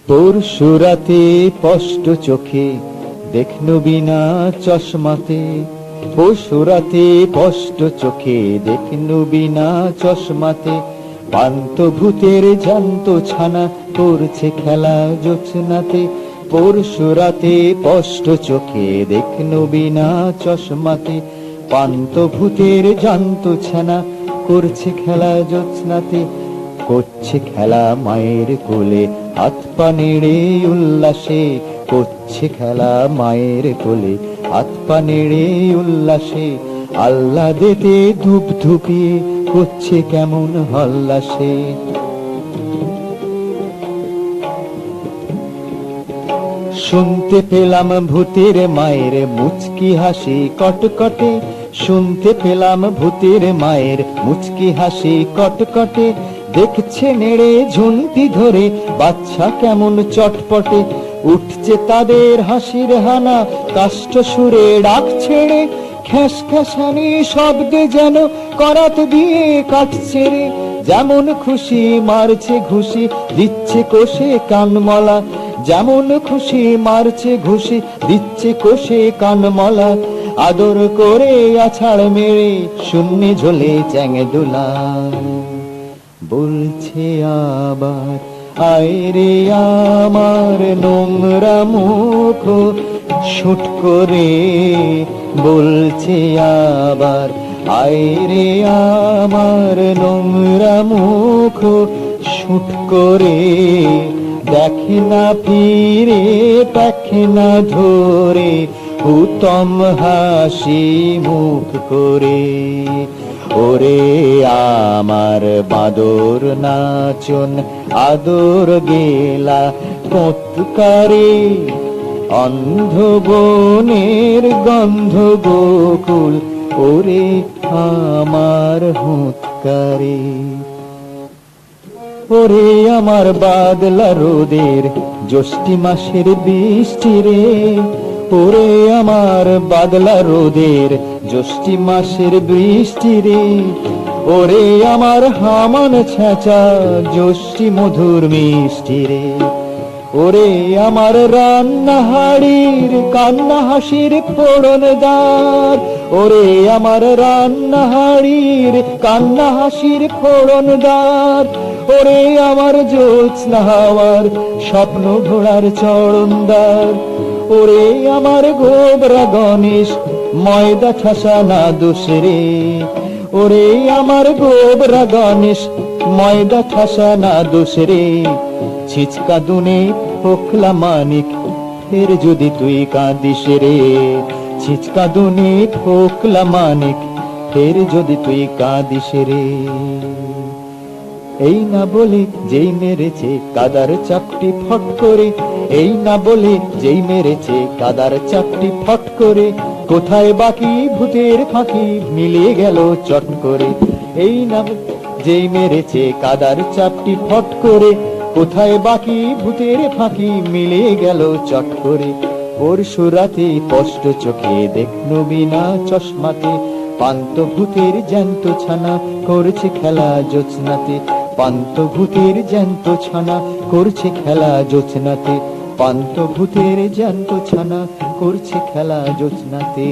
পরশু রাতে স্পষ্ট চোখে দেখনু বিনা চশমাতে, পরশু রাতে স্পষ্ট চোখে দেখনু বিনা চশমাতে, পান্ত ভূতের জ্যান্ত ছানা করছে খেলা জোছনাতে। পরশু রাতে স্পষ্ট চোখে দেখনু বিনা চশমাতে, পান্ত ভূতের জ্যান্ত ছানা করছে খেলা জোছনাতে। করছে খেলা মায়ের কোলে হাত পা নেড়ে উল্লাসে, করছে খেলা মায়ের কোলে হাত পা নেড়ে উল্লাসে। আহ্লাদেতে ধূপ ধুপিয়ে করছে কেমন হল্লাসে। শুনতে পেলাম ভূতের মায়ের মুচকি হাসি কটকটে, শুনতে পেলাম ভূতের মায়ের মুচকি হাসি কটকটে। দেখছে নেড়ে ঝুন্টি ধরে বাচ্চা কেমন চটপটে, উঠছে তাদের হাসির হানা কাষ্ঠ সুরে ডাক ছেড়ে। খ্যাস খ্যাসানি শব্দে যেন করাত দিয়ে কাটছে রে, যেমন খুশি মারছে ঘুষি দিচ্ছে কোষে কানমলা, যেমন খুশি মারছে ঘুষি দিচ্ছে কোষে কানমলা। আদর করে আছাড় মেরে শূন্যে ঝোলে চ্যাং দোলা, বলছে আবার আয় রে আমার নোংরা মুখ শুট করে, বলছে আবার আয় রে আমার নোংরা মুখ শুট করে। দেখে না ফিরে দেখে না ধরে উত্তম হাসি মুখ করে। ওরে আমার বাদর নাচন আদর গেলা কতকারে, অন্ধ বনের গন্ধ গোকুল ওরে আমার হুৎকারে। ওরে আমার বাদলা রোদের জ্যৈষ্ঠী মাসের বৃষ্টি রে, ওরে আমার বাদলা রোদের জ্যৈষ্ঠী মাসের বৃষ্টি রে। ওরে আমার হামান ছেঁচা জ্যৈষ্ঠী মধুর মিষ্টি রে। ওরে আমার রান্না হাড়ির কান্না হাসির ফোড়নদার, ওরে আমার রান্না হাড়ির কান্না হাসির ফোড়নদার। ওরে আমার জ্যোৎস্না হাওয়ার স্বপ্ন ঘোড়ার চরণদার। ওরে আমার গোবরা গণেশ ময়দা ঠাসা না দোষরে, ওরে আমার গোবরা গণেশ ময়দা ঠাসা না দোষরে। ছিচকা দুনে ফোকলা মানিক ফের যদি তুই কাঁদিস রে, ছিচকা দুনে ফোকলা মানিক ফের যদি তুই কাঁদিস রে। এই না বলে যেই মেরেছে কাদার চাপটি ফট করে, এই না বলে যেই মেরেছে কাদার চাপটি ফট করে। কোথায় বাকি ভূতের ফাঁকি মিলিয়ে গেল চট করে, এই না যেই মেরেছে কাদার চাপটি ফট করে। কোথায় বাকি ভূতের ফাঁকি মিলিয়ে গেল চট করে। পরশু রাতে স্পষ্ট চোখে দেখনু বিনা চশমাতে, পান্ত ভূতের জ্যান্ত ছানা করছে খেলা জোছনাতে। পান্ত ভূতের জ্যান্ত ছানা করছে খেলা জোছনাতে, পান্ত ভূতের জ্যান্ত ছানা করছে খেলা জোছনাতে।